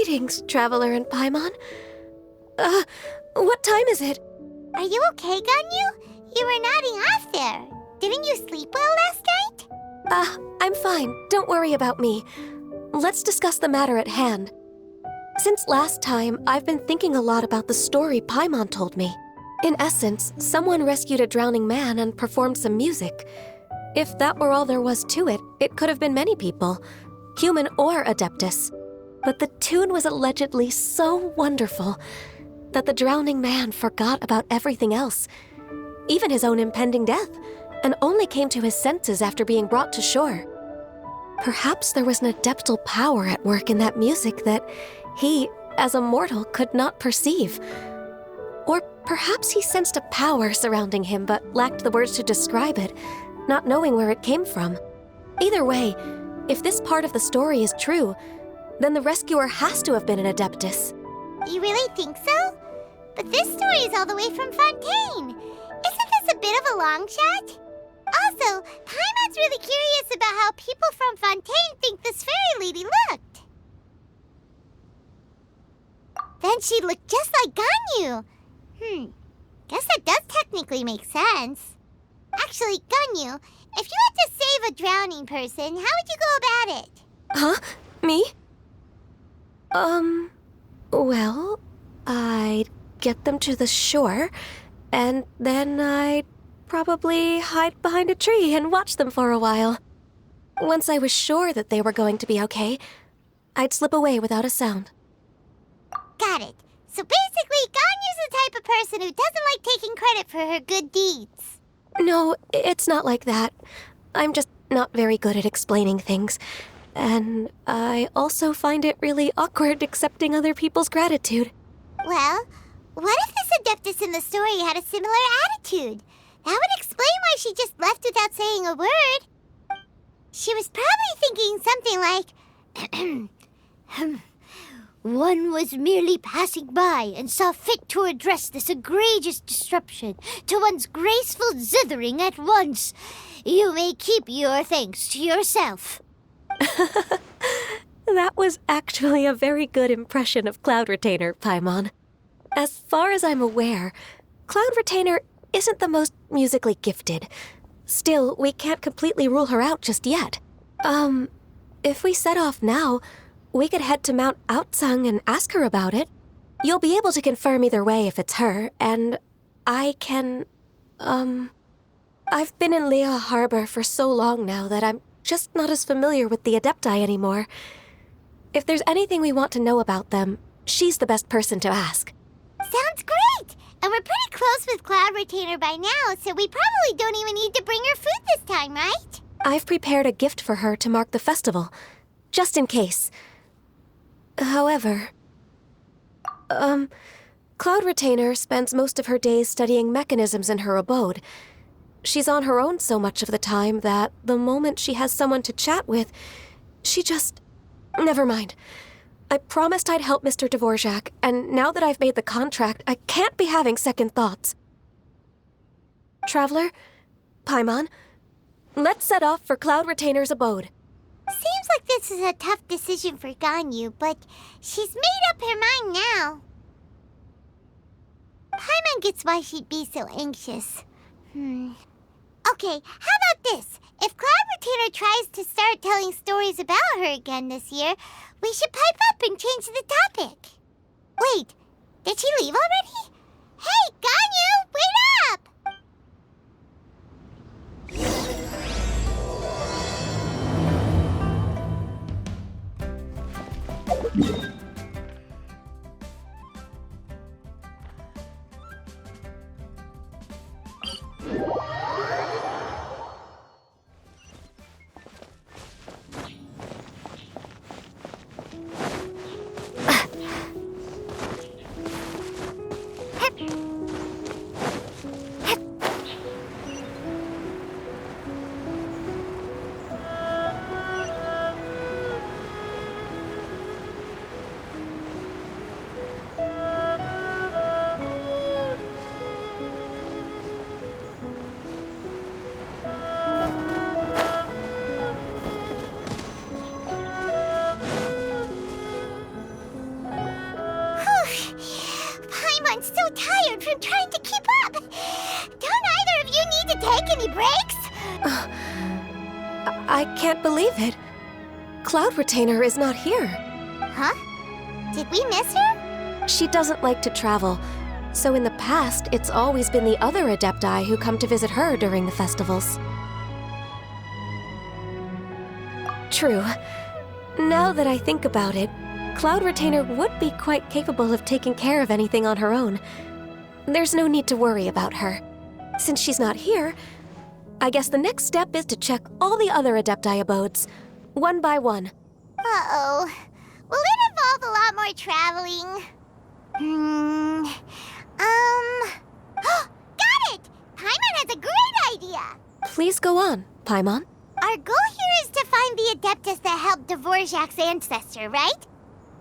Greetings, Traveler and Paimon. What time is it? Are you okay, Ganyu? You were nodding off there. Didn't you sleep well last night? I'm fine. Don't worry about me. Let's discuss the matter at hand. Since last time, I've been thinking a lot about the story Paimon told me. In essence, someone rescued a drowning man and performed some music. If that were all there was to it, it could have been many people, human or Adeptus. But the tune was allegedly so wonderful that the drowning man forgot about everything else, even his own impending death, and only came to his senses after being brought to shore. Perhaps there was an adeptal power at work in that music that he, as a mortal, could not perceive. Or perhaps he sensed a power surrounding him but lacked the words to describe it, not knowing where it came from. Either way, if this part of the story is true, then the rescuer has to have been an Adeptus. You really think so? But this story is all the way from Fontaine. Isn't this a bit of a long shot? Also, Paimon's really curious about how people from Fontaine think this fairy lady looked. Then she looked just like Ganyu. Guess that does technically make sense. Actually, Ganyu, if you had to save a drowning person, how would you go about it? Huh? Me? Well, I'd get them to the shore, and then I'd probably hide behind a tree and watch them for a while. Once I was sure that they were going to be okay, I'd slip away without a sound. Got it. So basically, Ganyu's the type of person who doesn't like taking credit for her good deeds. No, it's not like that. I'm just not very good at explaining things. And I also find it really awkward accepting other people's gratitude. Well, what if this Adeptus in the story had a similar attitude? That would explain why she just left without saying a word. She was probably thinking something like, one was merely passing by and saw fit to address this egregious disruption to one's graceful zithering at once. You may keep your thanks to yourself. That was actually a very good impression of Cloud Retainer, Paimon. As far as I'm aware, Cloud Retainer isn't the most musically gifted. Still, we can't completely rule her out just yet. If we set off now, we could head to Mount Outsung and ask her about it. You'll be able to confirm either way if it's her, and I can, I've been in Lea Harbor for so long now that I'm just not as familiar with the Adepti anymore. If there's anything we want to know about them, she's the best person to ask. Sounds great! And we're pretty close with Cloud Retainer by now, so we probably don't even need to bring her food this time, right? I've prepared a gift for her to mark the festival, just in case. However, Cloud Retainer spends most of her days studying mechanisms in her abode. She's on her own so much of the time that the moment she has someone to chat with, she just... Never mind. I promised I'd help Mr. Dvorak, and now that I've made the contract, I can't be having second thoughts. Traveler, Paimon, let's set off for Cloud Retainer's abode. Seems like this is a tough decision for Ganyu, but she's made up her mind now. Paimon gets why she'd be so anxious. Okay, how about this? If Cloud Retainer tries to start telling stories about her again this year, we should pipe up and change the topic. Wait, did she leave already? Hey, Ganyu, wait up! Paimon's so tired from trying to keep up. Don't either of you need to take any breaks? I can't believe it. Cloud Retainer is not here. Huh? Did we miss her? She doesn't like to travel, so in the past, it's always been the other Adepti who come to visit her during the festivals. True. Now that I think about it, Cloud Retainer would be quite capable of taking care of anything on her own. There's no need to worry about her. Since she's not here, I guess the next step is to check all the other Adepti abodes, one by one. Uh-oh. Will it involve a lot more traveling? Got it! Paimon has a great idea! Please go on, Paimon. Our goal here is to find the Adeptus that helped Dvorak's ancestor, right?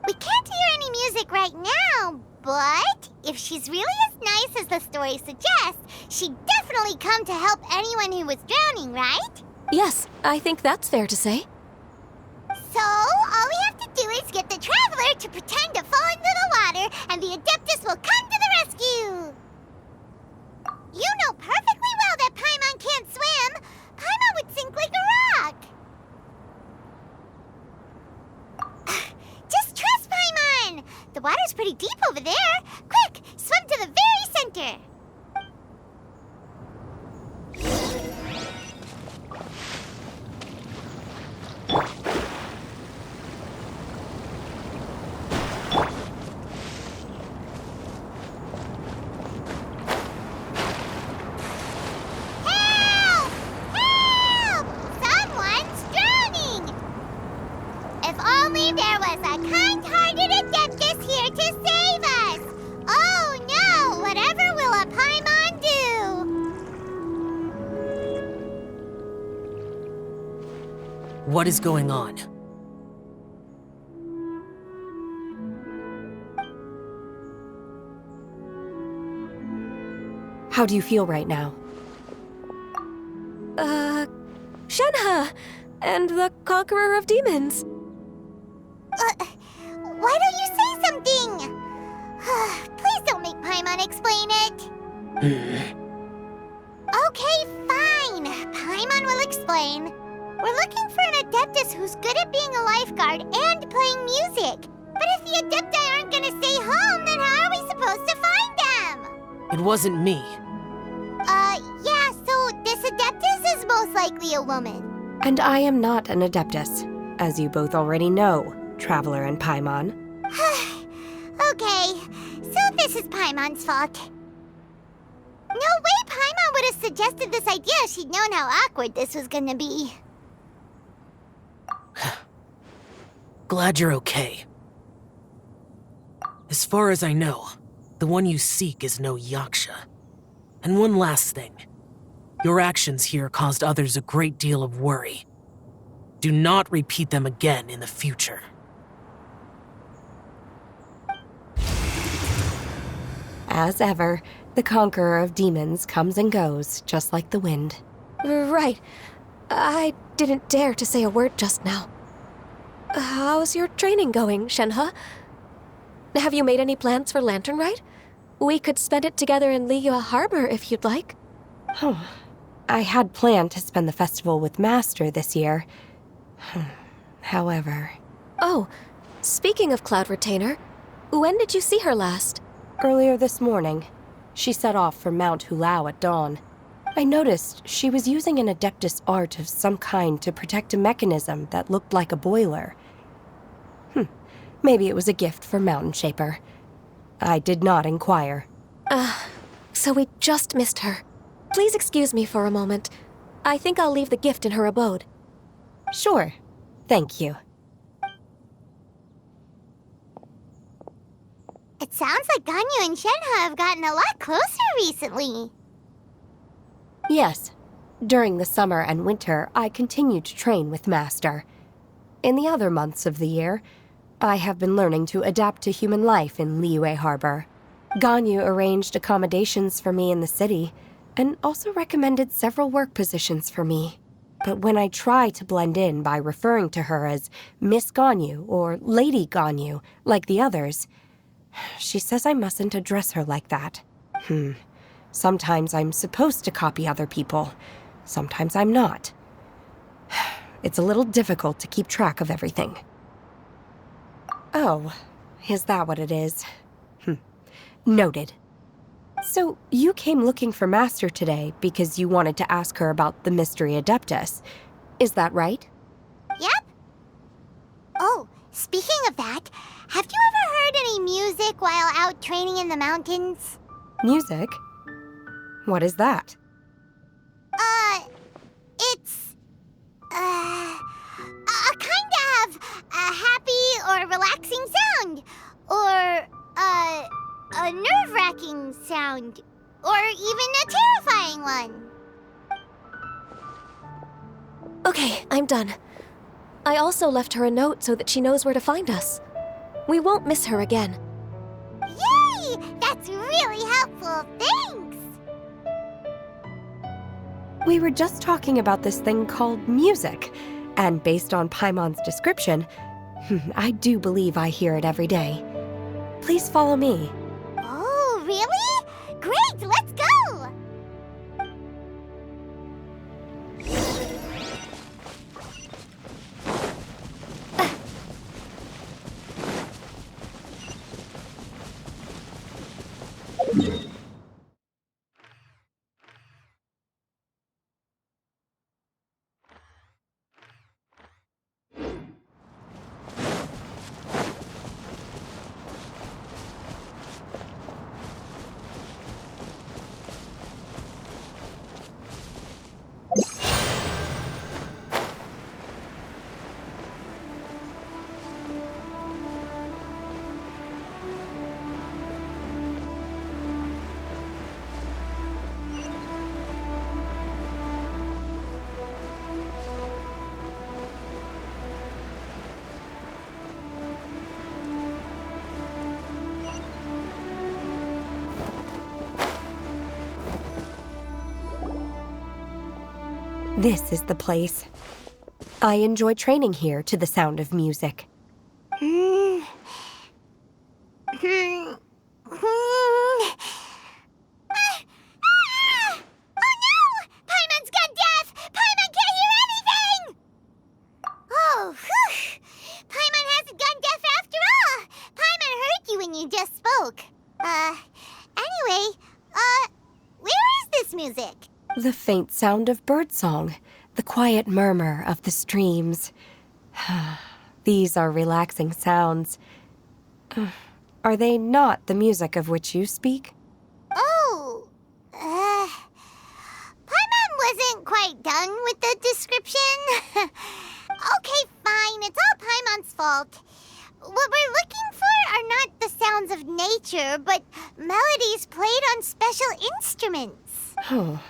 We can't hear any music right now, but if she's really as nice as the story suggests, she'd definitely come to help anyone who was drowning, right? Yes, I think that's fair to say. So, all we have to do is get the Traveler to pretend to fall into the water, and the Adeptus will come to the rescue! You know perfectly well that Paimon can't swim! Paimon would sink like a rock! Just trust Paimon! The water's pretty deep over there! Quick, swim to the very center! Help! Help! Someone's drowning! If only there was a kind-hearted Adeptus here to save us! Oh no! Whatever will a Paimon do? What is going on? How do you feel right now? Shenhe! And the Conqueror of Demons! Why don't you say something? Please don't make Paimon explain it. Okay, fine. Paimon will explain. We're looking for an Adeptus who's good at being a lifeguard and playing music. But if the Adepti aren't gonna stay home, then how are we supposed to find them? It wasn't me. Yeah, so this Adeptus is most likely a woman. And I am not an Adeptus, as you both already know, Traveler and Paimon. Okay, so this is Paimon's fault. No way Paimon would have suggested this idea if she'd known how awkward this was gonna be. Glad you're okay. As far as I know, the one you seek is no Yaksha. And one last thing. Your actions here caused others a great deal of worry. Do not repeat them again in the future. As ever, the Conqueror of Demons comes and goes, just like the wind. Right. I didn't dare to say a word just now. How's your training going, Shenhe? Have you made any plans for Lantern Rite? We could spend it together in Liyue Harbor if you'd like. Oh, I had planned to spend the festival with Master this year. However... Oh, speaking of Cloud Retainer, when did you see her last? Earlier this morning, she set off for Mount Hulao at dawn. I noticed she was using an Adeptus art of some kind to protect a mechanism that looked like a boiler. Maybe it was a gift for Mountain Shaper. I did not inquire. So we just missed her. Please excuse me for a moment. I think I'll leave the gift in her abode. Sure. Thank you. It sounds like Ganyu and Shenhe have gotten a lot closer recently. Yes. During the summer and winter, I continued to train with Master. In the other months of the year, I have been learning to adapt to human life in Liyue Harbor. Ganyu arranged accommodations for me in the city, and also recommended several work positions for me. But when I try to blend in by referring to her as Miss Ganyu or Lady Ganyu, like the others, She says I mustn't address her like that. Sometimes I'm supposed to copy other people. Sometimes I'm not. It's a little difficult to keep track of everything. Oh, is that what it is? Noted. So, you came looking for Master today because you wanted to ask her about the Mystery Adeptus. Is that right? Yep. Oh, speaking of that, have you ever heard any music while out training in the mountains? Music? What is that? It's, a kind of a happy or relaxing sound. Or, a nerve-wracking sound. Or even a terrifying one. Okay, I'm done. I also left her a note so that she knows where to find us. We won't miss her again. Yay! That's really helpful. Thanks! We were just talking about this thing called music, and based on Paimon's description, I do believe I hear it every day. Please follow me. Oh, really? Great, let's go! This is the place. I enjoy training here to the sound of music. Oh no! Paimon's gone deaf! Paimon can't hear anything! Oh, whew! Paimon hasn't gone deaf after all! Paimon heard you when you just spoke. Anyway, where is this music? The faint sound of birdsong, the quiet murmur of the streams. These are relaxing sounds. Are they not the music of which you speak? Oh, Paimon wasn't quite done with the description. Okay, fine, it's all Paimon's fault. What we're looking for are not the sounds of nature, but melodies played on special instruments. Oh.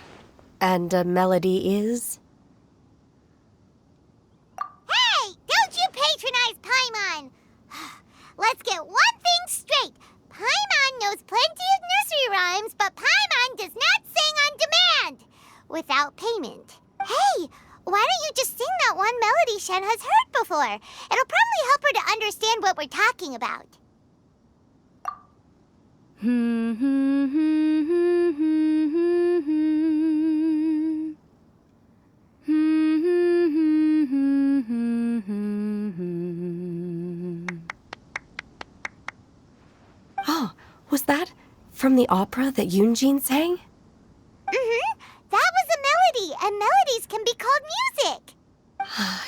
And a melody is? Hey, don't you patronize Paimon! Let's get one thing straight. Paimon knows plenty of nursery rhymes, but Paimon does not sing on demand without payment. Hey, why don't you just sing that one melody Shen has heard before? It'll probably help her to understand what we're talking about. Oh, was that from the opera that Yunjin sang? That was a melody, and melodies can be called music.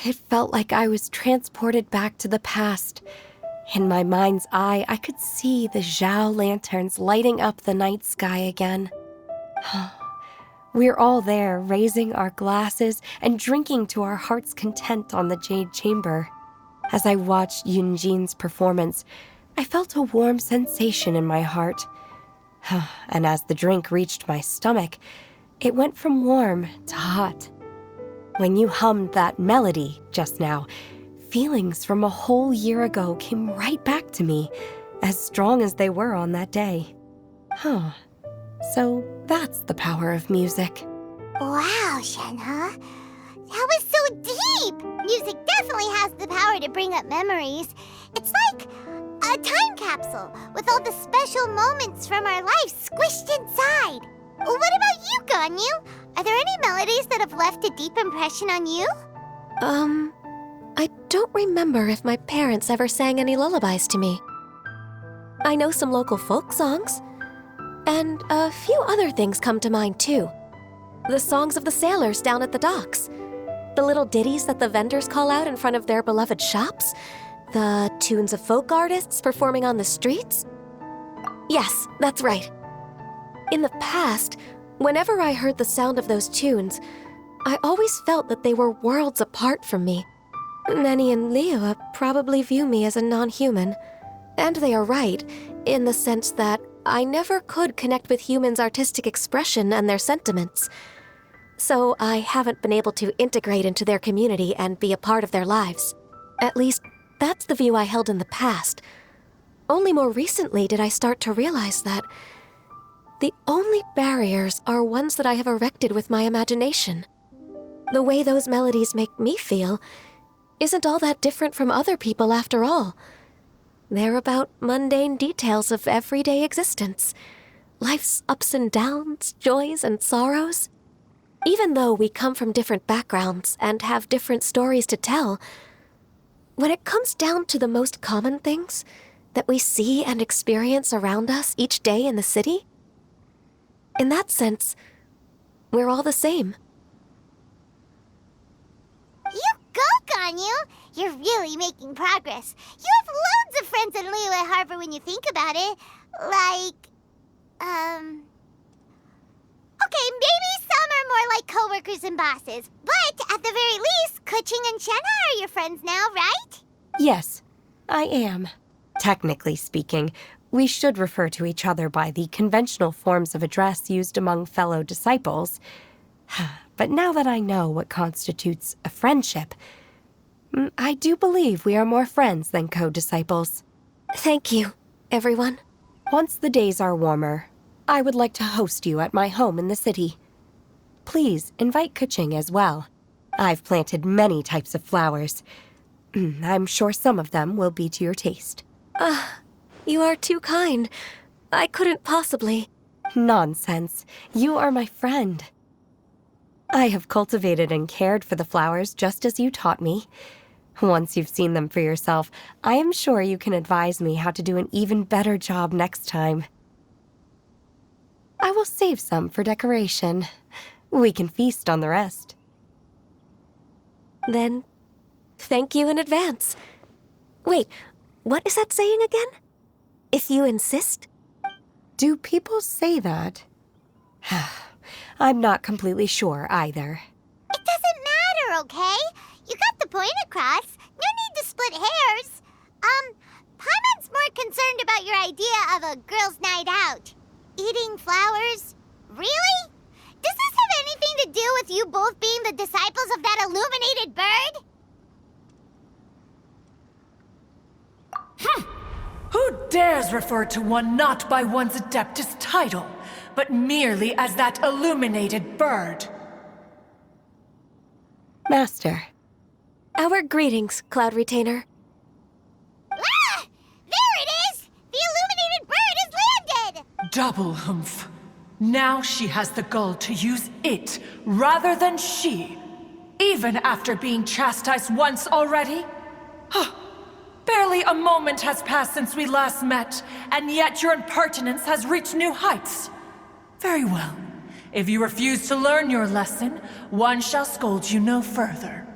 It felt like I was transported back to the past. In my mind's eye, I could see the Zhao lanterns lighting up the night sky again. We're all there, raising our glasses and drinking to our heart's content on the Jade Chamber. As I watched Yunjin's performance, I felt a warm sensation in my heart. And as the drink reached my stomach, it went from warm to hot. When you hummed that melody just now, feelings from a whole year ago came right back to me, as strong as they were on that day. So that's the power of music. Wow, Shenhe. That was so deep! Music definitely has the power to bring up memories. It's like a A time capsule with all the special moments from our lives squished inside. What about you, Ganyu? Are there any melodies that have left a deep impression on you? I don't remember if my parents ever sang any lullabies to me. I know some local folk songs, and a few other things come to mind too. The songs of the sailors down at the docks, the little ditties that the vendors call out in front of their beloved shops, the tunes of folk artists performing on the streets. Yes, that's right. In the past, whenever I heard the sound of those tunes, I always felt that they were worlds apart from me. Nenny and Leah probably view me as a non-human. And they are right, in the sense that I never could connect with humans' artistic expression and their sentiments. So I haven't been able to integrate into their community and be a part of their lives. At least, that's the view I held in the past. Only more recently did I start to realize that the only barriers are ones that I have erected with my imagination. The way those melodies make me feel isn't all that different from other people after all. They're about mundane details of everyday existence. Life's ups and downs, joys and sorrows. Even though we come from different backgrounds and have different stories to tell, when it comes down to the most common things that we see and experience around us each day in the city, in that sense, we're all the same. You go, Ganyu! You're really making progress. You have loads of friends in Liyue Harbor when you think about it. Okay, maybe some are more like coworkers and bosses. But at the very least, Kuching and Shenna are your friends now, right? Yes, I am. Technically speaking, we should refer to each other by the conventional forms of address used among fellow disciples. But now that I know what constitutes a friendship, I do believe we are more friends than co-disciples. Thank you, everyone. Once the days are warmer, I would like to host you at my home in the city. Please invite Kuching as well. I've planted many types of flowers. I'm sure some of them will be to your taste. You are too kind. I couldn't possibly. Nonsense. You are my friend. I have cultivated and cared for the flowers just as you taught me. Once you've seen them for yourself, I am sure you can advise me how to do an even better job next time. I will save some for decoration. We can feast on the rest. Then, thank you in advance. Wait, what is that saying again? If you insist? Do people say that? I'm not completely sure either. It doesn't matter, okay? You got the point across. No need to split hairs. Paimon's more concerned about your idea of a girls' night out. Eating flowers? Really? Does this have anything to do with you both being the disciples of that illuminated bird? Who dares refer to one not by one's Adeptus title, but merely as that illuminated bird? Master. Our greetings, Cloud Retainer. Ah! There it is! The illuminated bird has landed! Double humph. Now she has the gall to use it rather than she, even after being chastised once already? Barely a moment has passed since we last met, and yet your impertinence has reached new heights. Very well. If you refuse to learn your lesson, one shall scold you no further.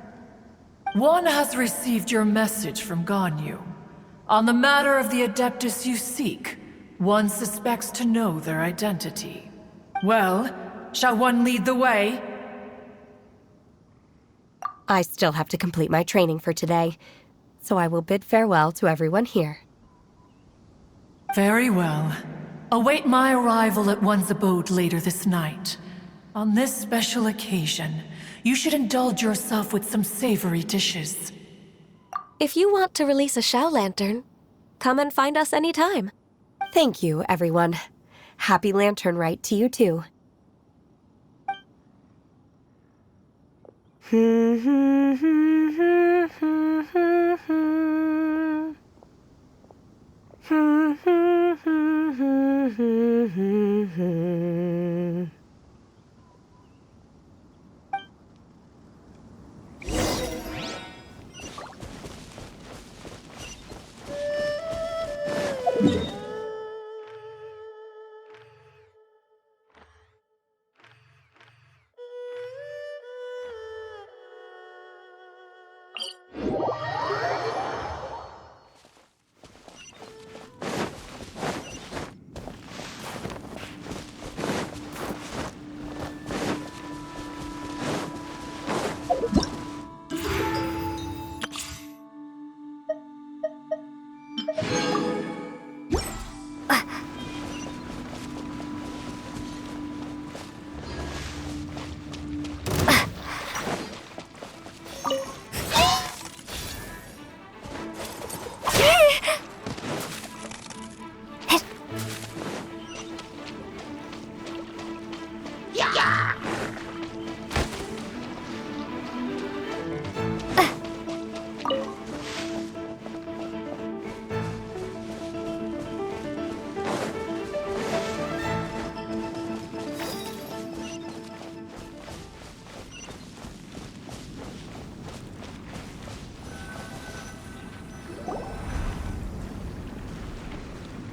One has received your message from Ganyu. On the matter of the Adeptus you seek, one suspects to know their identity. Well, shall one lead the way? I still have to complete my training for today, so I will bid farewell to everyone here. Very well. Await my arrival at one's abode later this night. On this special occasion, you should indulge yourself with some savory dishes. If you want to release a Shao Lantern, come and find us anytime. Thank you, everyone. Happy Lantern Rite to you too.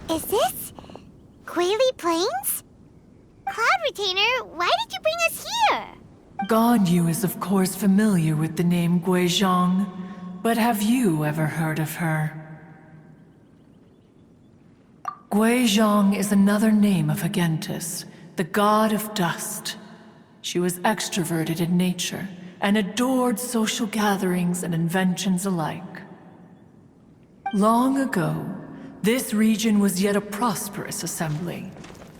Is this Quaily Plains? Cloud Retainer, why did you bring us here? Ganyu is of course familiar with the name Guizhong, but have you ever heard of her? Guizhong is another name of Agentis, the god of dust. She was extroverted in nature and adored social gatherings and inventions alike. Long ago, this region was yet a prosperous assembly.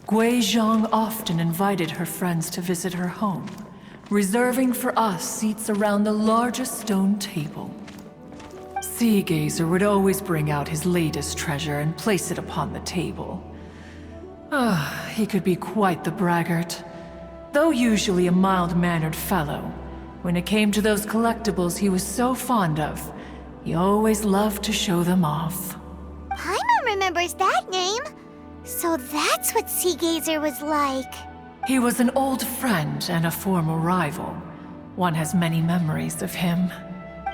Guizhong often invited her friends to visit her home, reserving for us seats around the largest stone table. Sea Gazer would always bring out his latest treasure and place it upon the table. He could be quite the braggart. Though usually a mild-mannered fellow, when it came to those collectibles he was so fond of, he always loved to show them off. Paimon remembers that name. So that's what Sea Gazer was like. He was an old friend and a former rival. One has many memories of him.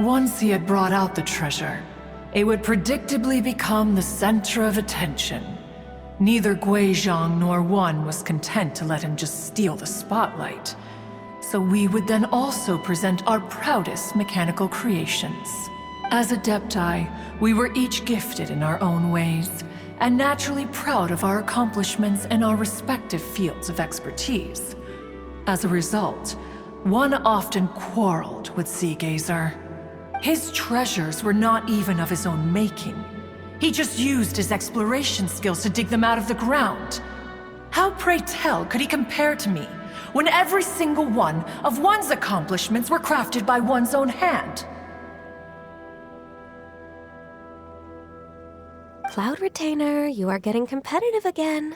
Once he had brought out the treasure, it would predictably become the center of attention. Neither Guizhong nor one was content to let him just steal the spotlight. So we would then also present our proudest mechanical creations. As Adepti, we were each gifted in our own ways, and naturally proud of our accomplishments in our respective fields of expertise. As a result, one often quarreled with Sea Gazer. His treasures were not even of his own making. He just used his exploration skills to dig them out of the ground. How, pray tell, could he compare to me, when every single one of one's accomplishments were crafted by one's own hand? Cloud Retainer, you are getting competitive again.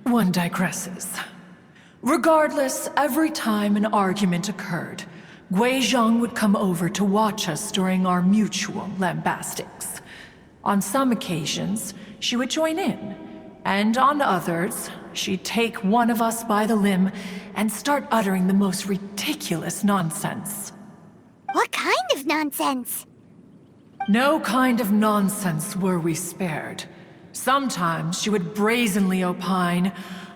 One digresses. Regardless, every time an argument occurred, Guizhong would come over to watch us during our mutual lambastics. On some occasions, she would join in, and on others, she'd take one of us by the limb and start uttering the most ridiculous nonsense. What kind of nonsense? No kind of nonsense were we spared. Sometimes she would brazenly opine,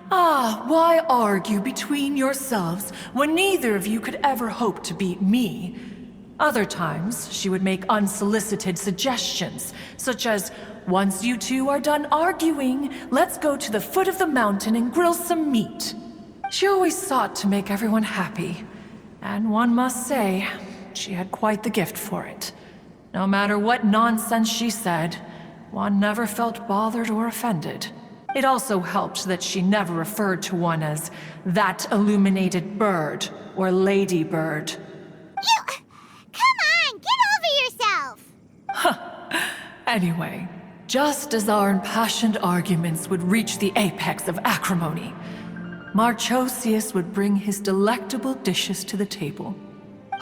why argue between yourselves when neither of you could ever hope to beat me? Other times, she would make unsolicited suggestions, such as, once you two are done arguing, let's go to the foot of the mountain and grill some meat. She always sought to make everyone happy, and one must say, she had quite the gift for it. No matter what nonsense she said, one never felt bothered or offended. It also helped that she never referred to one as that illuminated bird or ladybird. Come on, get over yourself! Anyway, just as our impassioned arguments would reach the apex of acrimony, Marchosius would bring his delectable dishes to the table.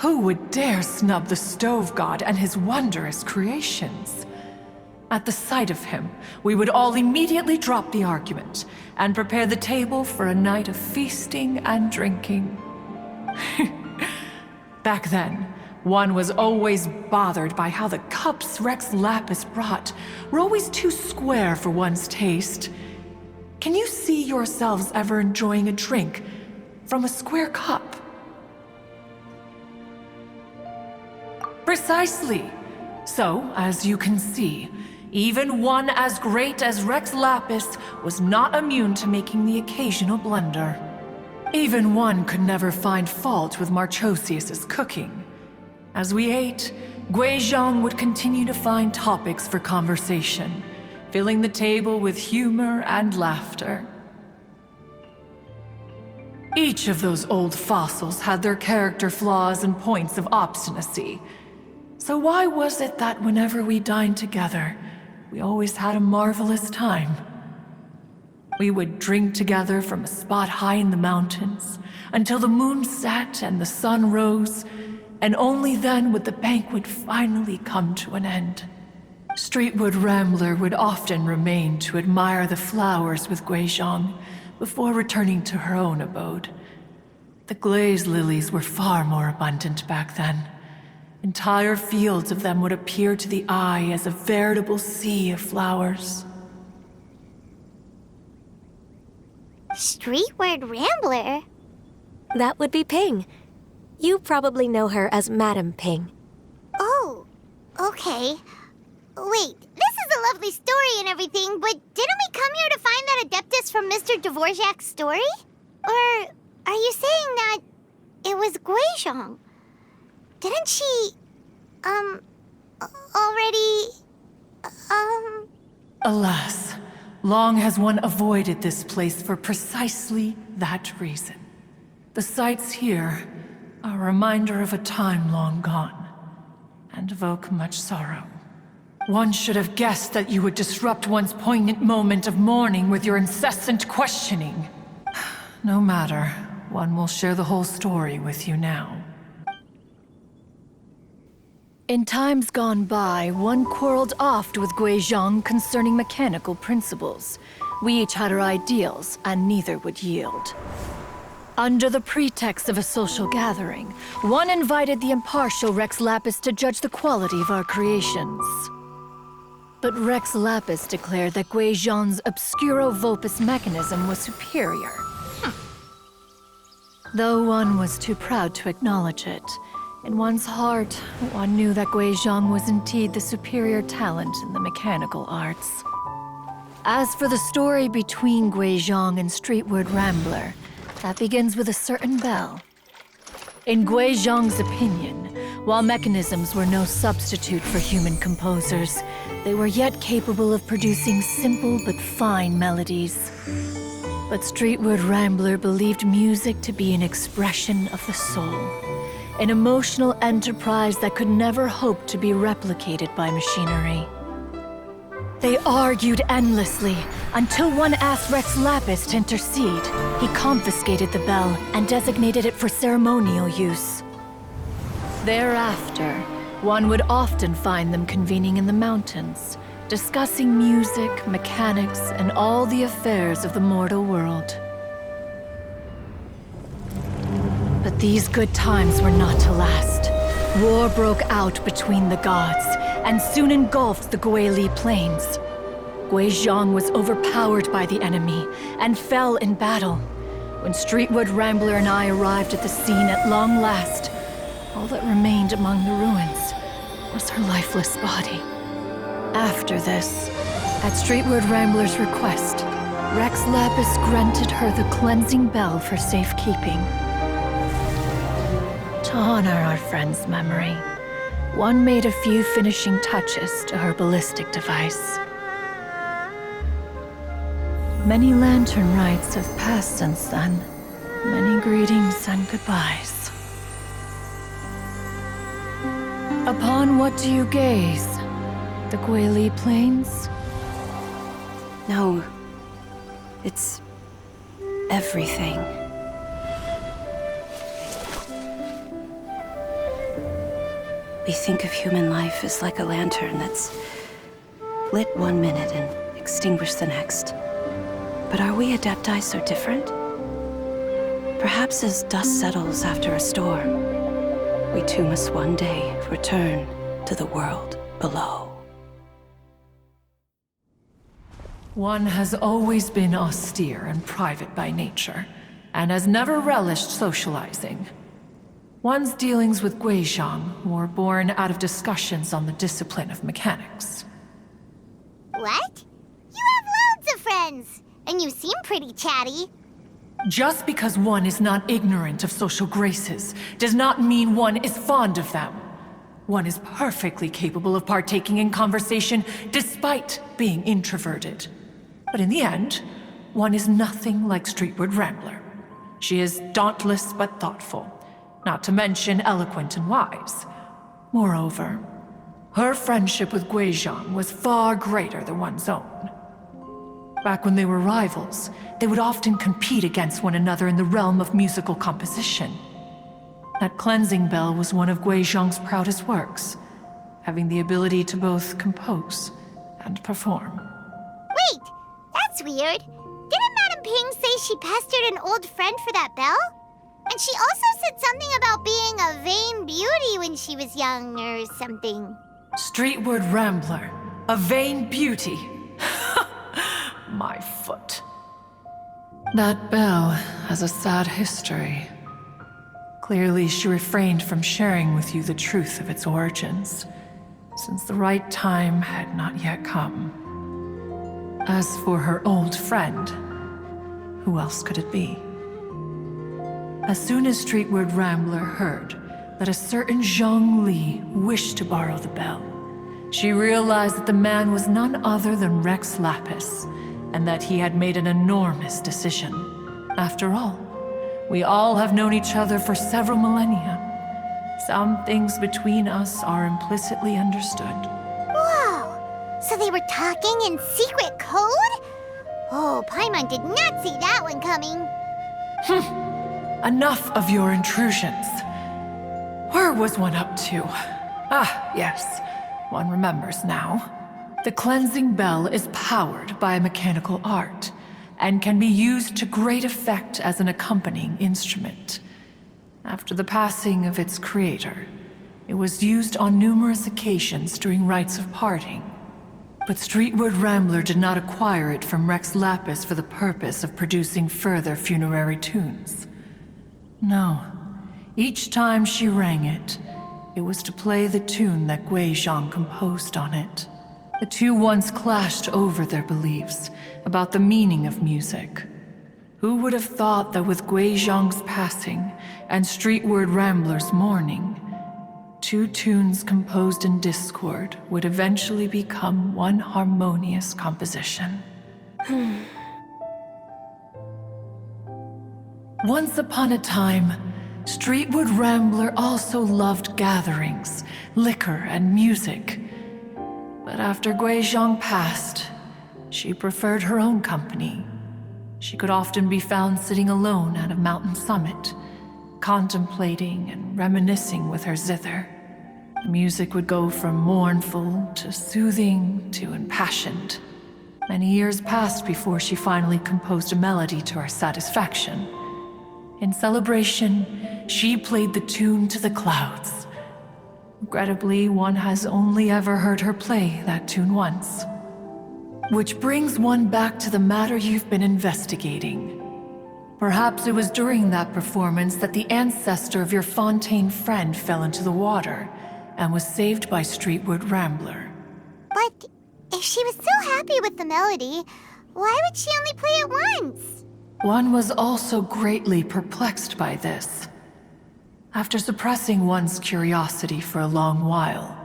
Who would dare snub the stove god and his wondrous creations? At the sight of him, we would all immediately drop the argument and prepare the table for a night of feasting and drinking. Back then, one was always bothered by how the cups Rex Lapis brought were always too square for one's taste. Can you see yourselves ever enjoying a drink from a square cup? Precisely. So, as you can see, even one as great as Rex Lapis was not immune to making the occasional blunder. Even one could never find fault with Marchosius's cooking. As we ate, Guizhong would continue to find topics for conversation, filling the table with humor and laughter. Each of those old fossils had their character flaws and points of obstinacy. So why was it that whenever we dined together, we always had a marvelous time? We would drink together from a spot high in the mountains until the moon set and the sun rose, and only then would the banquet finally come to an end. Streetwood Rambler would often remain to admire the flowers with Guizhong before returning to her own abode. The glaze lilies were far more abundant back then. Entire fields of them would appear to the eye as a veritable sea of flowers. Streetward Rambler? That would be Ping. You probably know her as Madam Ping. Oh, okay. Wait, this is a lovely story and everything, but didn't we come here to find that Adeptus from Mr. Dvorak's story? Or are you saying that it was Guizhong? Didn't she, already, Alas, long has one avoided this place for precisely that reason. The sights here are a reminder of a time long gone, and evoke much sorrow. One should have guessed that you would disrupt one's poignant moment of mourning with your incessant questioning. No matter, one will share the whole story with you now. In times gone by, one quarreled oft with Guizhong concerning mechanical principles. We each had our ideals, and neither would yield. Under the pretext of a social gathering, one invited the impartial Rex Lapis to judge the quality of our creations. But Rex Lapis declared that Guizhong's Obscuro Vulpus mechanism was superior. Though one was too proud to acknowledge it, in one's heart, one knew that Guizhong was indeed the superior talent in the mechanical arts. As for the story between Guizhong and Streetward Rambler, that begins with a certain bell. In Guizhong's opinion, while mechanisms were no substitute for human composers, they were yet capable of producing simple but fine melodies. But Streetward Rambler believed music to be an expression of the soul, an emotional enterprise that could never hope to be replicated by machinery. They argued endlessly, until one asked Rex Lapis to intercede. He confiscated the bell and designated it for ceremonial use. Thereafter, one would often find them convening in the mountains, discussing music, mechanics, and all the affairs of the mortal world. But these good times were not to last. War broke out between the gods, and soon engulfed the Guili plains. Guizhong was overpowered by the enemy, and fell in battle. When Streetwood Rambler and I arrived at the scene at long last, all that remained among the ruins was her lifeless body. After this, at Streetwood Rambler's request, Rex Lapis granted her the cleansing bell for safekeeping. To honor our friend's memory, one made a few finishing touches to her ballistic device. Many lantern rites have passed since then. Many greetings and goodbyes. Upon what do you gaze? The Guili Plains? No. It's everything. We think of human life as like a lantern that's Lit one minute and extinguish the next. But are we Adepti so different? Perhaps as dust settles after a storm, we too must one day return to the world below. One has always been austere and private by nature, and has never relished socializing. One's dealings with Guizhong were born out of discussions on the discipline of mechanics. What? You have loads of friends, and you seem pretty chatty. Just because one is not ignorant of social graces does not mean one is fond of them. One is perfectly capable of partaking in conversation despite being introverted. But in the end, one is nothing like Streetward Rambler. She is dauntless but thoughtful, not to mention eloquent and wise. Moreover, her friendship with Guizhong was far greater than one's own. Back when they were rivals, they would often compete against one another in the realm of musical composition. That cleansing bell was one of Guizhong's proudest works, having the ability to both compose and perform. Wait, that's weird. Didn't Madame Ping say she pestered an old friend for that bell? And she also said something about being a vain beauty when she was young or something. Streetward Rambler, a vain beauty. My foot. That bell has a sad history. Clearly, she refrained from sharing with you the truth of its origins, since the right time had not yet come. As for her old friend, who else could it be? As soon as Streetward Rambler heard that a certain Zhang Li wished to borrow the bell, she realized that the man was none other than Rex Lapis, and that he had made an enormous decision. After all, we all have known each other for several millennia. Some things between us are implicitly understood. Whoa! So they were talking in secret code? Oh, Paimon did not see that one coming. Enough of your intrusions. Where was one up to? Ah, yes. One remembers now. The cleansing bell is powered by a mechanical art, and can be used to great effect as an accompanying instrument. After the passing of its creator, it was used on numerous occasions during rites of parting. But Streetward Rambler did not acquire it from Rex Lapis for the purpose of producing further funerary tunes. No. Each time she rang it, it was to play the tune that Guizhong composed on it. The two once clashed over their beliefs about the meaning of music. Who would have thought that with Guizhong's passing and Streetward Rambler's mourning, two tunes composed in discord would eventually become one harmonious composition? Once upon a time, Streetward Rambler also loved gatherings, liquor, and music. But after Guizhong passed, she preferred her own company. She could often be found sitting alone at a mountain summit, contemplating and reminiscing with her zither. The music would go from mournful to soothing to impassioned. Many years passed before she finally composed a melody to her satisfaction. In celebration, she played the tune to the clouds. Regrettably, one has only ever heard her play that tune once. Which brings one back to the matter you've been investigating. Perhaps it was during that performance that the ancestor of your Fontaine friend fell into the water and was saved by Streetward Rambler. But if she was so happy with the melody, why would she only play it once? One was also greatly perplexed by this. After suppressing one's curiosity for a long while,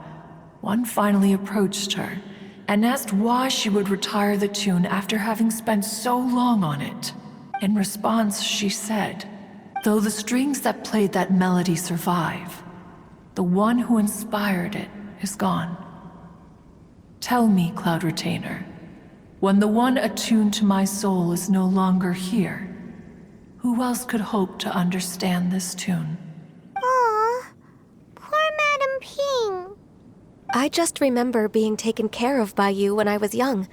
one finally approached her and asked why she would retire the tune after having spent so long on it. In response, she said, "Though the strings that played that melody survive, the one who inspired it is gone. Tell me, Cloud Retainer, when the one attuned to my soul is no longer here, who else could hope to understand this tune?" Aw, poor Madame Ping. I just remember being taken care of by you when I was young.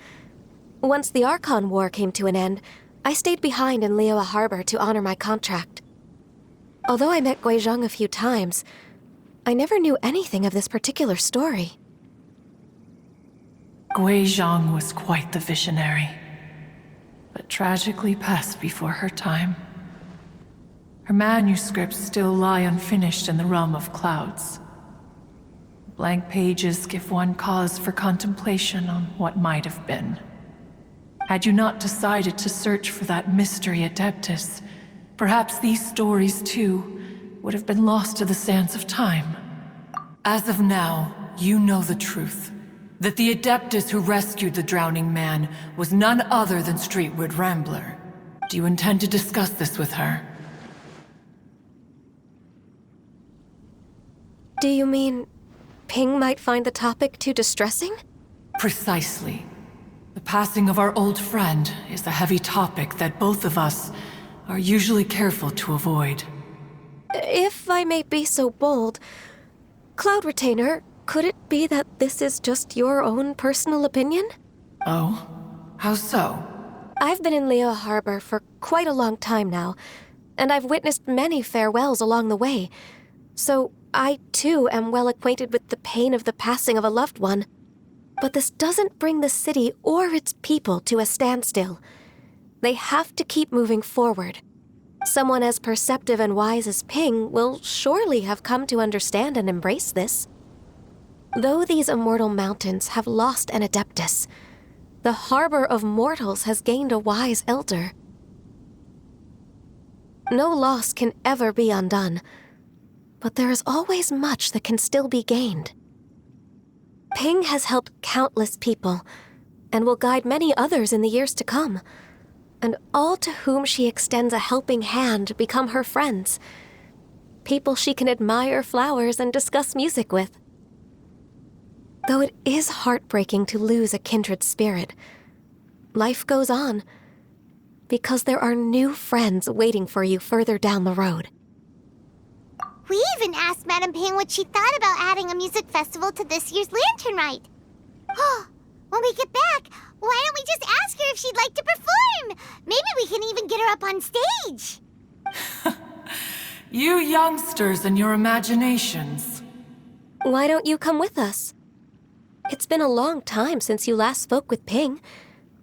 Once the Archon War came to an end, I stayed behind in Liyue Harbor to honor my contract. Although I met Guizhong a few times, I never knew anything of this particular story. Guizhong was quite the visionary, but tragically passed before her time. Her manuscripts still lie unfinished in the realm of clouds. Blank pages give one cause for contemplation on what might have been. Had you not decided to search for that mystery Adeptus, perhaps these stories, too, would have been lost to the sands of time. As of now, you know the truth. That the Adeptus who rescued the drowning man was none other than Streetward Rambler. Do you intend to discuss this with her? Do you mean Ping might find the topic too distressing? Precisely. The passing of our old friend is a heavy topic that both of us are usually careful to avoid. If I may be so bold, Cloud Retainer, could it be that this is just your own personal opinion? Oh? How so? I've been in Liyue Harbor for quite a long time now, and I've witnessed many farewells along the way, so I too am well acquainted with the pain of the passing of a loved one. But this doesn't bring the city or its people to a standstill. They have to keep moving forward. Someone as perceptive and wise as Ping will surely have come to understand and embrace this. Though these immortal mountains have lost an Adeptus, the harbor of mortals has gained a wise elder. No loss can ever be undone, but there is always much that can still be gained. Ping has helped countless people, and will guide many others in the years to come. And all to whom she extends a helping hand become her friends. People she can admire flowers and discuss music with. Though it is heartbreaking to lose a kindred spirit, life goes on, because there are new friends waiting for you further down the road. We even asked Madame Ping what she thought about adding a music festival to this year's Lantern Rite. Oh, when we get back, why don't we just ask her if she'd like to perform? Maybe we can even get her up on stage. You youngsters and your imaginations. Why don't you come with us? It's been a long time since you last spoke with Ping,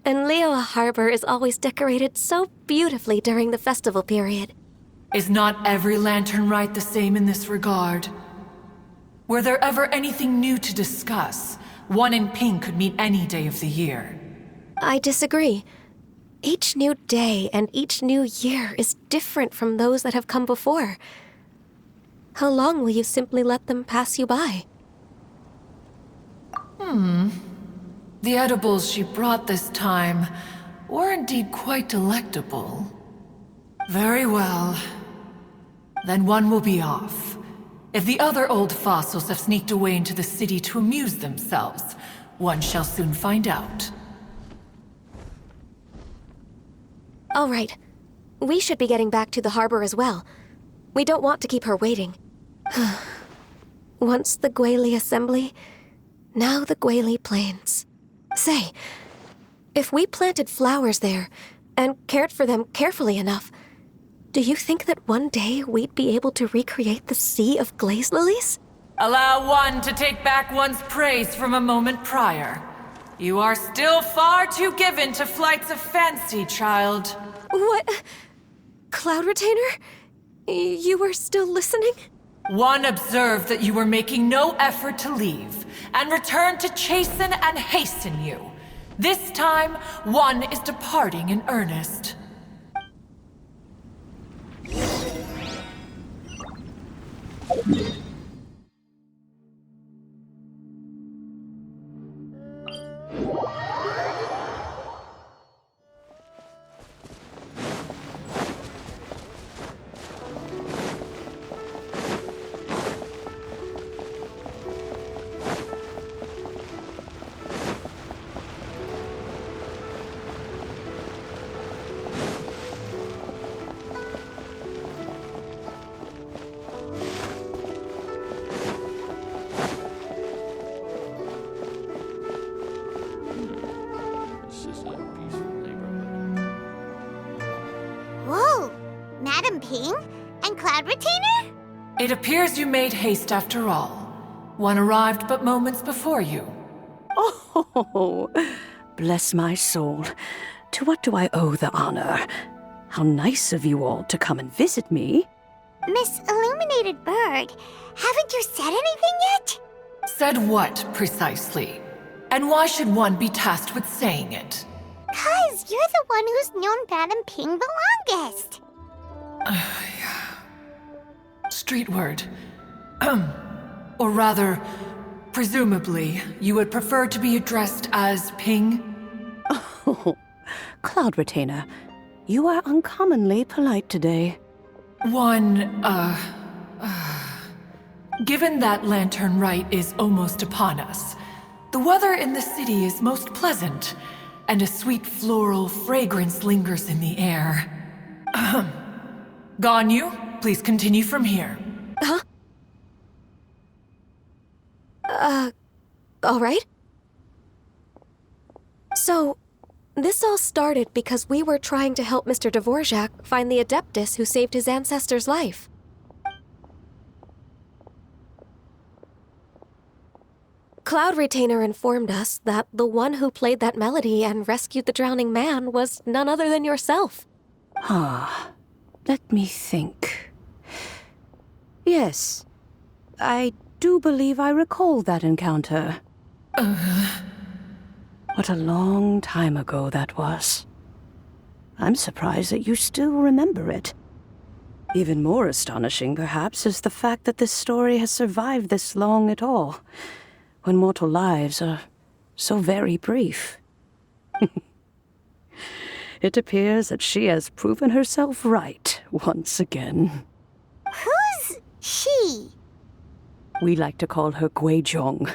and Liyue Harbor is always decorated so beautifully during the festival period. Is not every Lantern Rite the same in this regard? Were there ever anything new to discuss? One in Ping could meet any day of the year. I disagree. Each new day and each new year is different from those that have come before. How long will you simply let them pass you by? The edibles she brought this time were indeed quite delectable. Very well. Then one will be off. If the other old fossils have sneaked away into the city to amuse themselves, one shall soon find out. All right. We should be getting back to the harbor as well. We don't want to keep her waiting. Once the Guili Assembly, now the Guili Plains. Say, if we planted flowers there and cared for them carefully enough, do you think that one day we'd be able to recreate the sea of glaze lilies? Allow one to take back one's praise from a moment prior. You are still far too given to flights of fancy, child. What? Cloud Retainer? You were still listening? One observed that you were making no effort to leave, and returned to chasten and hasten you. This time, one is departing in earnest. Madam Ping and Cloud Retainer? It appears you made haste after all. One arrived but moments before you. Oh, bless my soul. To what do I owe the honor? How nice of you all to come and visit me. Miss Illuminated Bird, haven't you said anything yet? Said what, precisely? And why should one be tasked with saying it? 'Cause you're the one who's known Madam Ping the longest. Street word. Or rather, presumably, you would prefer to be addressed as Ping? Oh, Cloud Retainer, you are uncommonly polite today. Given that Lantern Rite is almost upon us, the weather in the city is most pleasant, and a sweet floral fragrance lingers in the air. Ganyu, please continue from here. Huh? All right. So, this all started because we were trying to help Mr. Dvorak find the Adeptus who saved his ancestor's life. Cloud Retainer informed us that the one who played that melody and rescued the drowning man was none other than yourself. Let me think. Yes, I do believe I recall that encounter. What a long time ago that was. I'm surprised that you still remember it. Even more astonishing, perhaps, is the fact that this story has survived this long at all, when mortal lives are so very brief. It appears that she has proven herself right once again. Who's she? We like to call her Guizhong.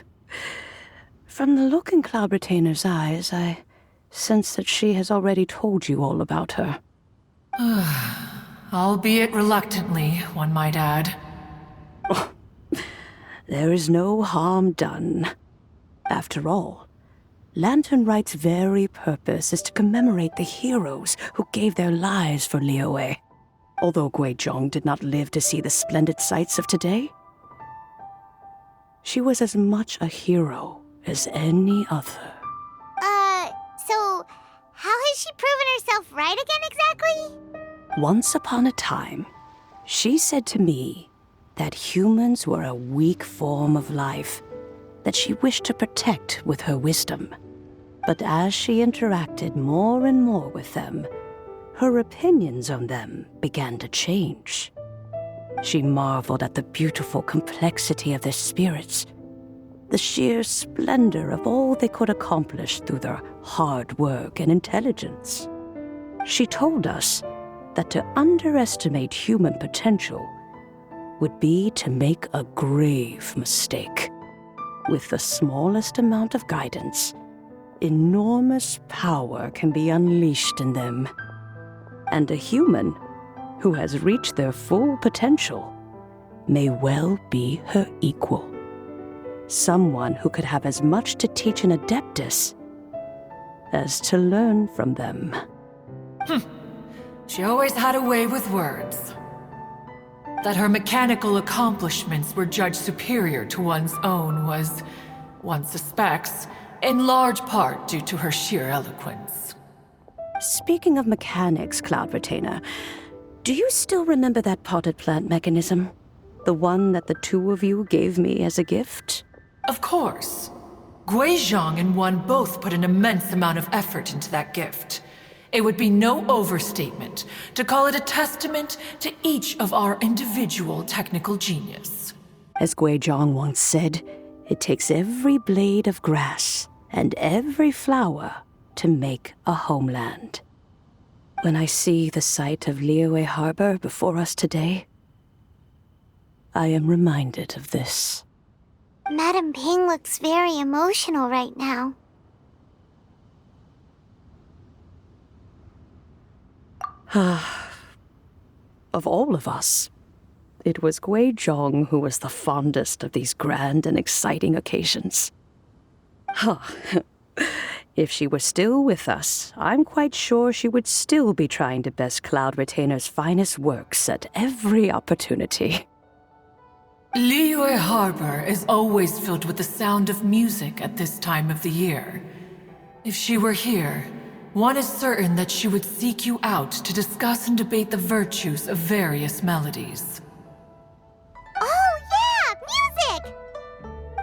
From the look in Cloud Retainer's eyes, I sense that she has already told you all about her. Albeit reluctantly, one might add. There is no harm done. After all, Lantern Rite's very purpose is to commemorate the heroes who gave their lives for Liyue. Although Guizhong did not live to see the splendid sights of today, she was as much a hero as any other. So how has she proven herself right again exactly? Once upon a time, she said to me that humans were a weak form of life that she wished to protect with her wisdom. But as she interacted more and more with them, her opinions on them began to change. She marveled at the beautiful complexity of their spirits, the sheer splendor of all they could accomplish through their hard work and intelligence. She told us that to underestimate human potential would be to make a grave mistake. With the smallest amount of guidance, enormous power can be unleashed in them. And a human who has reached their full potential may well be her equal. Someone who could have as much to teach an Adeptus as to learn from them. She always had a way with words. That her mechanical accomplishments were judged superior to one's own was, one suspects, in large part due to her sheer eloquence. Speaking of mechanics, Cloud Retainer, do you still remember that potted plant mechanism? The one that the two of you gave me as a gift? Of course. Guizhong and one both put an immense amount of effort into that gift. It would be no overstatement to call it a testament to each of our individual technical genius. As Guizhong once said, it takes every blade of grass and every flower to make a homeland. When I see the sight of Liyue Harbor before us today, I am reminded of this. Madam Ping looks very emotional right now. Of all of us, it was Guizhong who was the fondest of these grand and exciting occasions. If she were still with us, I'm quite sure she would still be trying to best Cloud Retainer's finest works at every opportunity. Liyue Harbor is always filled with the sound of music at this time of the year. If she were here, one is certain that she would seek you out to discuss and debate the virtues of various melodies. Oh, yeah! Music!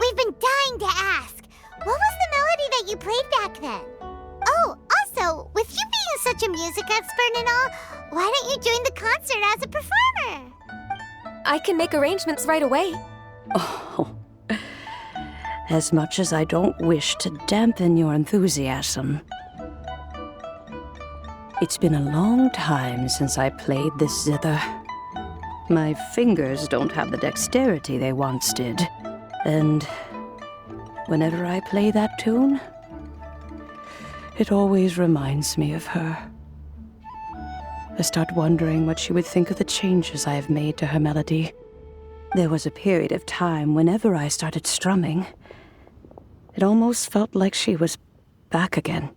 We've been dying to ask. What was the melody that you played back then? Oh, also, with you being such a music expert and all, why don't you join the concert as a performer? I can make arrangements right away. Oh, as much as I don't wish to dampen your enthusiasm. It's been a long time since I played this zither. My fingers don't have the dexterity they once did, and whenever I play that tune, it always reminds me of her. I start wondering what she would think of the changes I have made to her melody. There was a period of time whenever I started strumming, it almost felt like she was back again.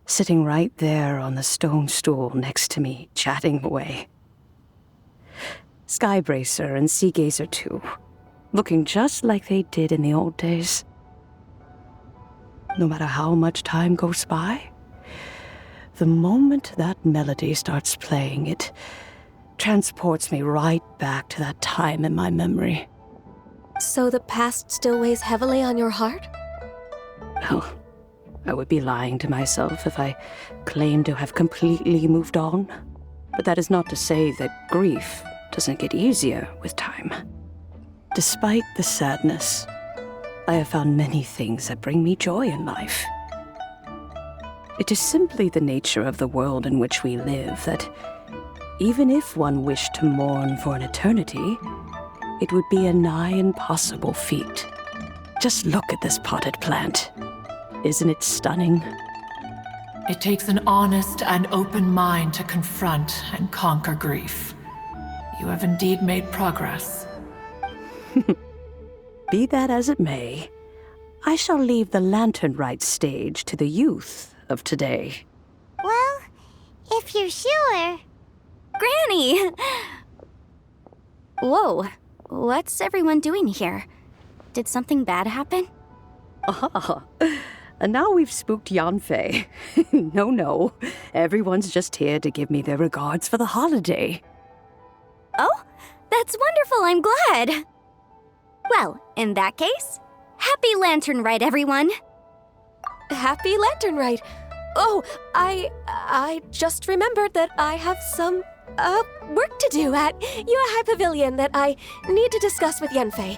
Sitting right there on the stone stool next to me, chatting away. Skybracer and Seagazer too, looking just like they did in the old days. No matter how much time goes by, the moment that melody starts playing, it transports me right back to that time in my memory. So the past still weighs heavily on your heart? Well, I would be lying to myself if I claimed to have completely moved on. But that is not to say that grief doesn't get easier with time. Despite the sadness, I have found many things that bring me joy in life. It is simply the nature of the world in which we live that even if one wished to mourn for an eternity, it would be a nigh impossible feat. Just look at this potted plant. Isn't it stunning? It takes an honest and open mind to confront and conquer grief. You have indeed made progress. Be that as it may, I shall leave the Lantern Rite stage to the youth of today. Well, if you're sure. Granny! Whoa, what's everyone doing here? Did something bad happen? Ah, and now we've spooked Yanfei. No, everyone's just here to give me their regards for the holiday. Oh, that's wonderful, I'm glad! Well, in that case, happy Lantern Rite, everyone! Happy Lantern Rite. Oh, I just remembered that I have some, work to do at Yuehai Pavilion that I need to discuss with Yanfei.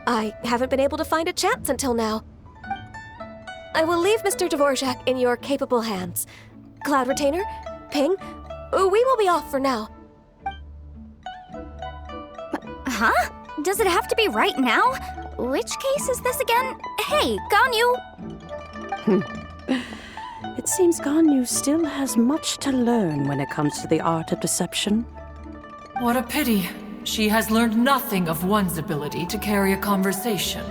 I haven't been able to find a chance until now. I will leave Mr. Dvorak in your capable hands. Cloud Retainer, Ping, we will be off for now. Huh? Does it have to be right now? Which case is this again? Hey, Ganyu! It seems Ganyu still has much to learn when it comes to the art of deception. What a pity. She has learned nothing of one's ability to carry a conversation.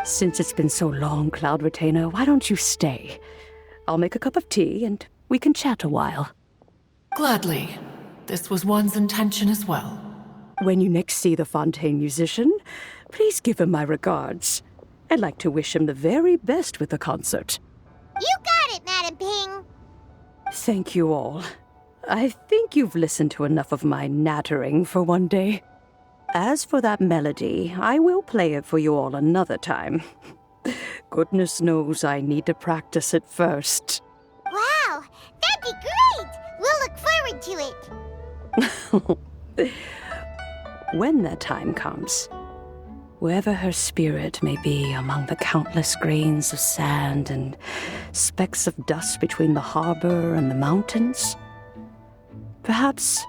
Since it's been so long, Cloud Retainer, why don't you stay? I'll make a cup of tea and we can chat a while. Gladly. This was one's intention as well. When you next see the Fontaine musician, please give him my regards. I'd like to wish him the very best with the concert. You got it, Madam Ping. Thank you all. I think you've listened to enough of my nattering for one day. As for that melody, I will play it for you all another time. Goodness knows I need to practice it first. Wow, that'd be great! We'll look forward to it. When that time comes, wherever her spirit may be among the countless grains of sand and specks of dust between the harbor and the mountains, perhaps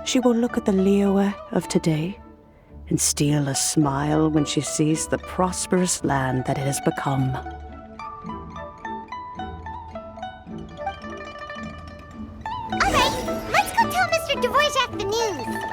she will look at the Liyue of today and steal a smile when she sees the prosperous land that it has become. All right, let's go tell Mr. Dvorak the news.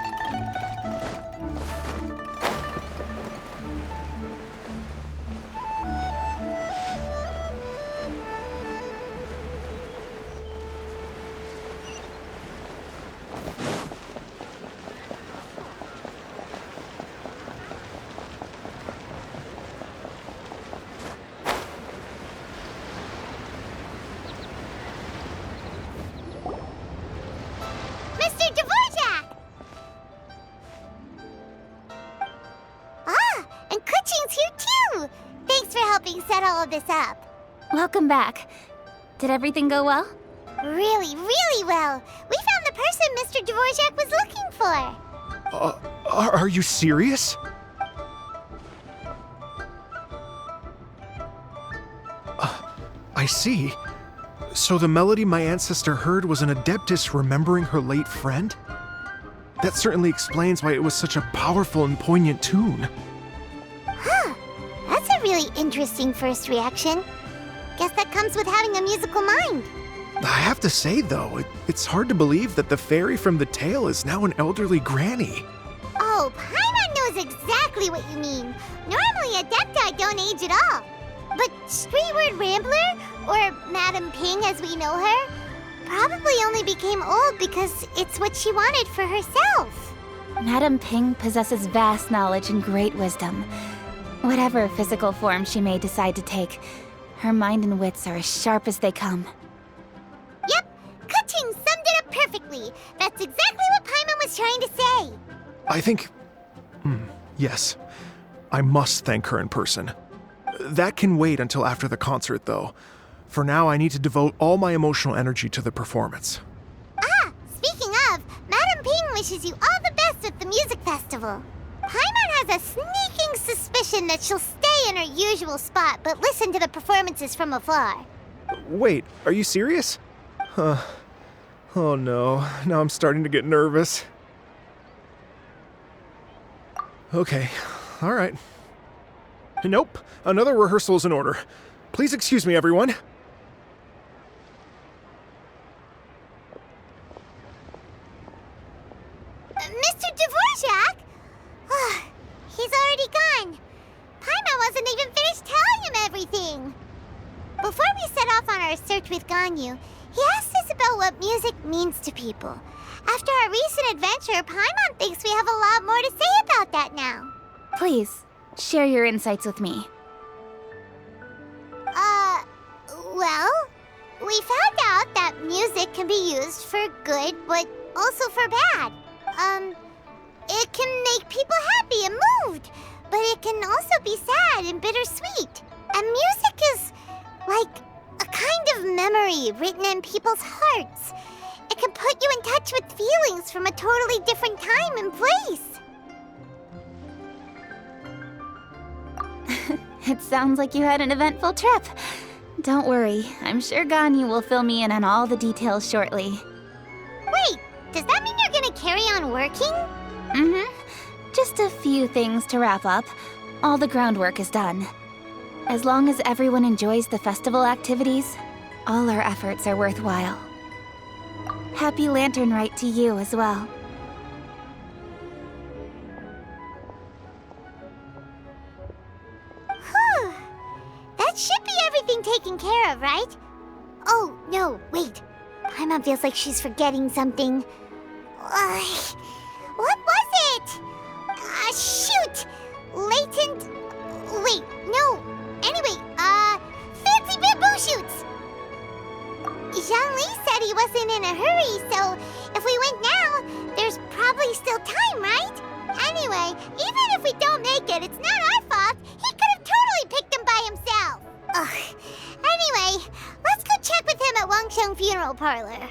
Mr. Dvorak! Ah, and Kuchin's here too! Thanks for helping set all of this up. Welcome back. Did everything go well? Really, really well. We found the person Mr. Dvorak was looking for. Are you serious? I see. So the melody my ancestor heard was an adeptus remembering her late friend? That certainly explains why it was such a powerful and poignant tune. Huh. That's a really interesting first reaction. Guess that comes with having a musical mind. I have to say, though, it's hard to believe that the fairy from the tale is now an elderly granny. Oh, Paimon knows exactly what you mean. Normally, Adepti don't age at all. But Streetward Rambler, or Madam Ping as we know her, probably only became old because it's what she wanted for herself. Madam Ping possesses vast knowledge and great wisdom. Whatever physical form she may decide to take, her mind and wits are as sharp as they come. Yep, Kuching summed it up perfectly. That's exactly what Paimon was trying to say. I think... yes. I must thank her in person. That can wait until after the concert, though. For now, I need to devote all my emotional energy to the performance. Ah, speaking of, Madam Ping wishes you all the best at the music festival. Paimon has a sneaking suspicion that she'll stay in her usual spot, but listen to the performances from afar. Wait, are you serious? Oh no, now I'm starting to get nervous. Okay, alright. Nope, another rehearsal is in order. Please excuse me, everyone. Mr. Dvorak? He's already gone. Paimon wasn't even finished telling him everything. Before we set off on our search with Ganyu, he asked us about what music means to people. After our recent adventure, Paimon thinks we have a lot more to say about that now. Please, share your insights with me. Well, we found out that music can be used for good, but also for bad. It can make people happy and moved, but it can also be sad and bittersweet. And music is like a kind of memory written in people's hearts. It can put you in touch with feelings from a totally different time and place. It sounds like you had an eventful trip. Don't worry, I'm sure Ganyu will fill me in on all the details shortly. Wait, does that mean you're gonna carry on working? Just a few things to wrap up. All the groundwork is done. As long as everyone enjoys the festival activities, all our efforts are worthwhile. Happy Lantern Rite to you as well. Whew. That should be everything taken care of, right? Oh, no, wait. Paimon feels like she's forgetting something. What was it? Shoot! Latent... Wait, no. Anyway, fancy bamboo shoots! Zhang-Li said he wasn't in a hurry, so if we went now, there's probably still time, right? Anyway, even if we don't make it, it's not our fault. He could have totally picked them by himself. Ugh. Anyway, let's go check with him at Wangsheng Funeral Parlor.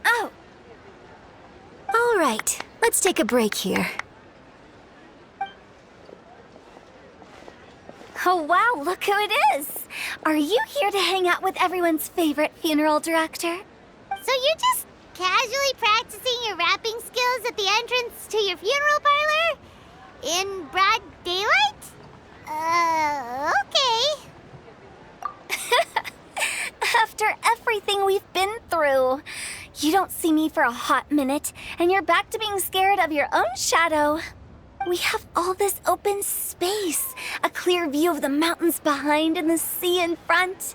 Oh! All right, let's take a break here. Oh wow, look who it is! Are you here to hang out with everyone's favorite funeral director? So you're just casually practicing your rapping skills at the entrance to your funeral parlor? In broad daylight? Okay. see me for a hot minute, and you're back to being scared of your own shadow. We have all this open space, a clear view of the mountains behind and the sea in front.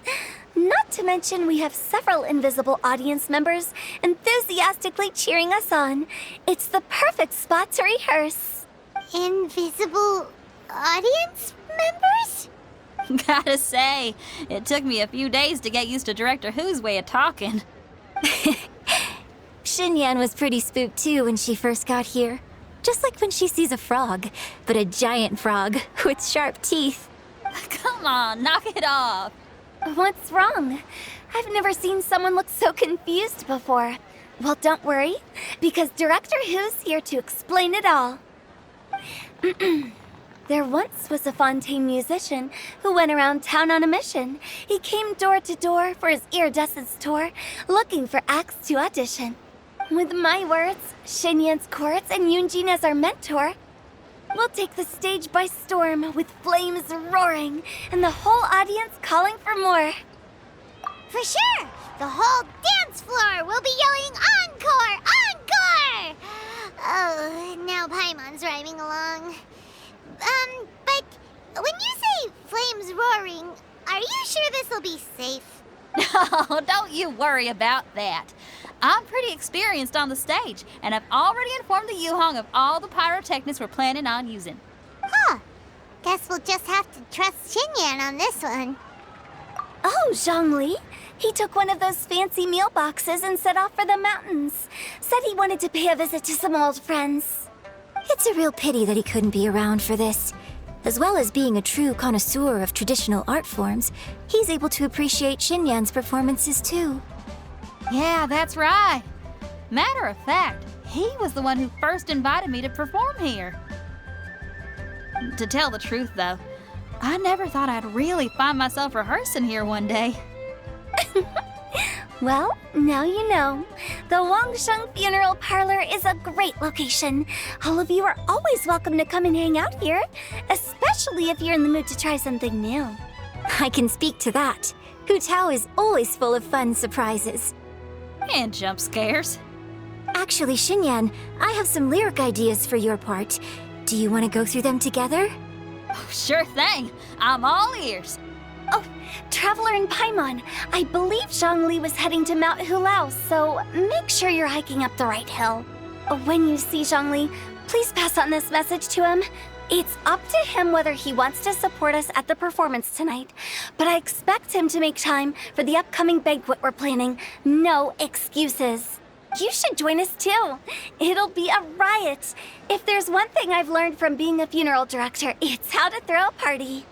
Not to mention we have several invisible audience members enthusiastically cheering us on. It's the perfect spot to rehearse. Invisible audience members? Gotta say, it took me a few days to get used to Director Who's way of talking. Xinyan was pretty spooked too when she first got here. Just like when she sees a frog, but a giant frog with sharp teeth. Come on, knock it off. What's wrong? I've never seen someone look so confused before. Well, don't worry, because Director Who's here to explain it all. There once was a Fontaine musician who went around town on a mission. He came door to door for his iridescence tour, looking for acts to audition. With my words, Xinyan's chords, and Yunjin as our mentor, we'll take the stage by storm with flames roaring and the whole audience calling for more. For sure! The whole dance floor will be yelling encore! Encore! Oh, now Paimon's rhyming along. But when you say flames roaring, are you sure this'll be safe? Oh, don't you worry about that. I'm pretty experienced on the stage, and I've already informed the Yuhong of all the pyrotechnics we're planning on using. Huh. Guess we'll just have to trust Xinyan on this one. Oh, Zhongli. He took one of those fancy meal boxes and set off for the mountains. Said he wanted to pay a visit to some old friends. It's a real pity that he couldn't be around for this. As well as being a true connoisseur of traditional art forms, he's able to appreciate Xinyan's performances too. Yeah, that's right. Matter of fact, he was the one who first invited me to perform here. To tell the truth, though, I never thought I'd really find myself rehearsing here one day. Well, now you know. The Wangsheng Funeral Parlor is a great location. All of you are always welcome to come and hang out here, especially if you're in the mood to try something new. I can speak to that. Hu Tao is always full of fun surprises. And jump scares. Actually, Xinyan, I have some lyric ideas for your part. Do you want to go through them together? Oh, sure thing. I'm all ears. Oh, Traveler in Paimon, I believe Zhongli was heading to Mount Hulao, so make sure you're hiking up the right hill. When you see Zhongli, please pass on this message to him. It's up to him whether he wants to support us at the performance tonight, but I expect him to make time for the upcoming banquet we're planning. No excuses. You should join us too. It'll be a riot. If there's one thing I've learned from being a funeral director, it's how to throw a party.